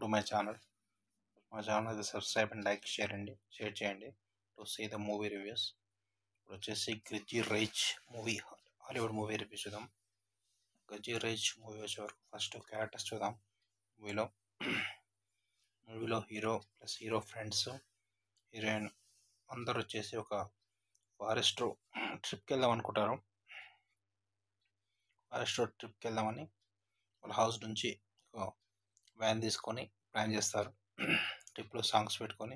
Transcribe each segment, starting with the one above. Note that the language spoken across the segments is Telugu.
to my channel. My channel is subscribe and like, share చేయండి to see the movie reviews. ఇప్పుడు వచ్చేసి గజ్జి రైజ్ మూవీ హాలీవుడ్ మూవీ రివ్యూ చూద్దాం. గజ్జి రైజ్ మూవీ వచ్చేవరకు ఫస్ట్ క్యారెక్టర్స్ చూద్దాం. మూవీలో hero plus hero friends, heroine అందరూ వచ్చేసి ఒక ఫారెస్ట్ ట్రిప్కి వెళ్దాం అనుకుంటారు. ఫారెస్ట్ ట్రిప్కి వెళ్దామని వాళ్ళ హౌస్ నుంచి ఒక వ్యాన్ తీసుకొని ప్లాన్ చేస్తారు. ట్రిప్లో సాంగ్స్ పెట్టుకొని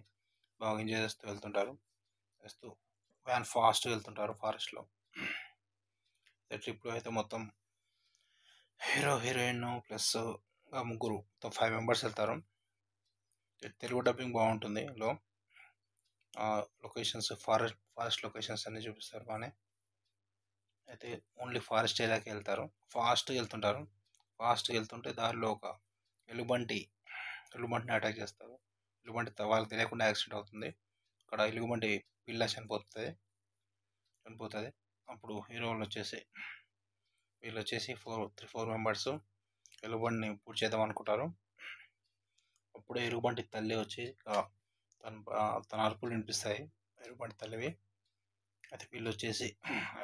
బాగా ఎంజాయ్ చేస్తూ వెళ్తుంటారు. వ్యాన్ ఫాస్ట్గా వెళ్తుంటారు ఫారెస్ట్లో. ట్రిప్లో అయితే మొత్తం హీరో హీరోయిన్ ప్లస్ ముగ్గురు మొత్తం 5 మెంబర్స్ వెళ్తారు. తెలుగు డబ్బింగ్ బాగుంటుంది. లొకేషన్స్ ఫారెస్ట్ లొకేషన్స్ అన్నీ చూపిస్తారు బాగానే. అయితే ఓన్లీ ఫారెస్ట్ ఏరియాకి వెళ్తారు. ఫాస్ట్గా వెళ్తుంటే దారిలో ఒక ఎలుగుబంటిని అటాక్ చేస్తారు. ఎలుగుబంటి వాళ్ళకి తెలియకుండా యాక్సిడెంట్ అవుతుంది. అక్కడ ఎలుగుబంటి పిల్ల చనిపోతుంది. అప్పుడు హీరో వీళ్ళు వచ్చేసి 4 మెంబర్స్ ఎలుగుబంటిని పూర్తి చేద్దాం అనుకుంటారు. అప్పుడే ఎలుగుబంటి తల్లి వచ్చి తన అరుపులు వినిపిస్తాయి ఎలుగుబంటి తల్లివి. అయితే వీళ్ళు వచ్చేసి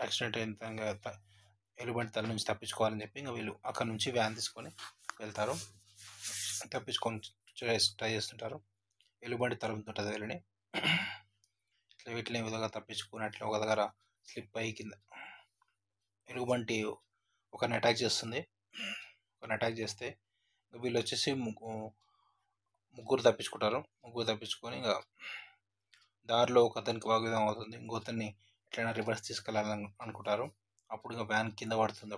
యాక్సిడెంట్ అయిన విధంగా ఎలుగుబంటి తల్లి నుంచి తప్పించుకోవాలని చెప్పి ఇంకా వీళ్ళు అక్కడ నుంచి వ్యాన్ తీసుకొని వెళ్తారు. తప్పించుకొని ట్రై చేస్తుంటారు. ఎలుగుబంటి తరుముతుంటుంది వీళ్ళని. వీటిని విధంగా తప్పించుకున్నట్లు ఒక దగ్గర స్లిప్ అయ్యి కింద ఎలుగుబంటి ఒకరిని అటాక్ చేస్తే వీళ్ళు వచ్చేసి ముగ్గురు తప్పించుకొని ఇంకా దారిలో ఒక అతనికి వాగ్విధం అవుతుంది. ఇంకొతన్ని ఎట్లయినా రివర్స్ తీసుకెళ్ళాలని అనుకుంటారు. అప్పుడు ఇంకా వ్యాన్ కింద పడుతుంది.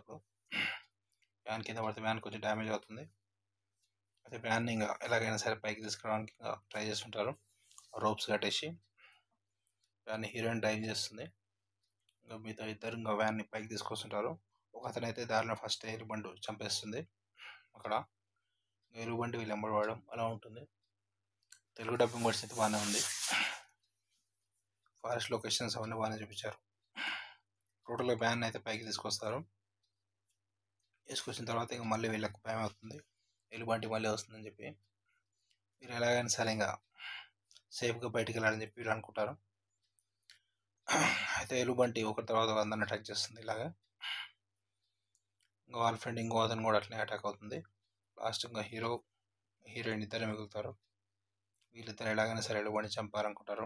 వ్యాన్ కొంచెం డ్యామేజ్ అవుతుంది. అయితే వ్యాన్ని ఇంకా ఎలాగైనా సరే పైకి తీసుకురావడానికి ఇంకా ట్రై చేస్తుంటారు. రోప్స్ కట్టేసి వ్యాన్ని హీరోయిన్ డ్రైవ్ చేస్తుంది. ఇంకా మిగతా ఇద్దరు ఇంకా వ్యాన్ని పైకి తీసుకొస్తుంటారు. ఒక అతను అయితే దారిలో ఫస్ట్ ఎలుగుబంటి చంపేస్తుంది. అక్కడ ఎలుగుబంటి వీళ్ళు ఎంబడవాడడం అలా ఉంటుంది. తెలుగు డబ్బింగ్ వర్షన్ అయితే బాగానే ఉంది. ఫారెస్ట్ లొకేషన్స్ అవన్నీ బాగానే చూపించారు. టోటల్గా వ్యాన్ అయితే పైకి తీసుకొచ్చిన తర్వాత ఇంకా మళ్ళీ వీళ్ళకి భయం అవుతుంది. ఎలుగుబంటి మళ్ళీ వస్తుందని చెప్పి వీళ్ళు ఎలాగైనా సరే ఇంకా సేఫ్గా బయటికి వెళ్ళాలని చెప్పి వీళ్ళు అనుకుంటారు. అయితే ఎలుగుబంటి ఒకరి తర్వాత అందరిని అటాక్ చేస్తుంది. ఇలాగా ఇంకా వాళ్ళ ఫ్రెండ్ ఇంకో అతను కూడా అట్లనే అటాక్ అవుతుంది. లాస్ట్ ఇంకా హీరోయిన్ ఇద్దరే మిగులుతారు. వీళ్ళిద్దరు ఎలాగైనా సరే ఎలుగుబంటి చంపాలనుకుంటారు.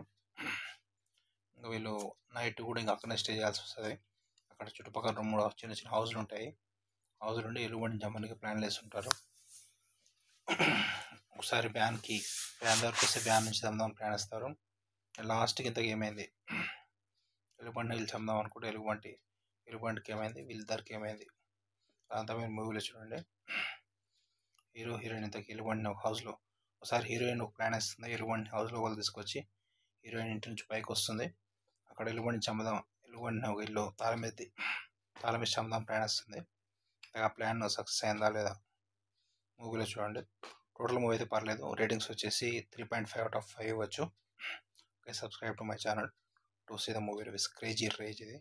ఇంకా వీళ్ళు నైట్ కూడా ఇంకా అక్కడనే స్టే చేయాల్సి వస్తుంది. అక్కడ చుట్టుపక్కల 2-3 చిన్న చిన్న హౌస్లు ఉంటాయి. హౌస్ నుండి ఎలుగుబంటిని చంపడానికి ప్లాన్లు వేస్తుంటారు. ఒకసారి వ్యాన్ దగ్గరకు వస్తే వ్యాన్ నుంచి చంపుదాం ప్లాన్ వేస్తారు. లాస్ట్కి ఇంతకు ఏమైంది, ఎలుగుబంటిని వీళ్ళు చంపుదాం అనుకుంటే ఎలుగుబంటికి ఏమైంది, వీళ్ళిద్దరికి ఏమైంది అదంతా మీరు మూవీలో చూడండి. హీరో హీరోయిన్ ఇంతకు ఎలుగుబంటిని ఒక హౌస్లో ఒకసారి హీరోయిన్ ఒక ప్లాన్ వేస్తుంది. ఎలుగుబంటిని హౌస్లో వాళ్ళు తీసుకొచ్చి హీరోయిన్ ఇంటి నుంచి పైకి వస్తుంది. అక్కడ ఎలుగుబంటిని ఒక ఇల్లు తాళం వేసి చంపుదాం ప్లాన్ వేస్తుంది. ఆ ప్లాన్ సక్సెస్ అయిందా లేదా మూవీలో చూడండి. టోటల్ మూవీ అయితే పర్లేదు. రేటింగ్స్ వచ్చేసి 3.5/5 ఇవ్వచ్చు. Subscribe to my channel to see the movie reviews. Crazy rage ఇది.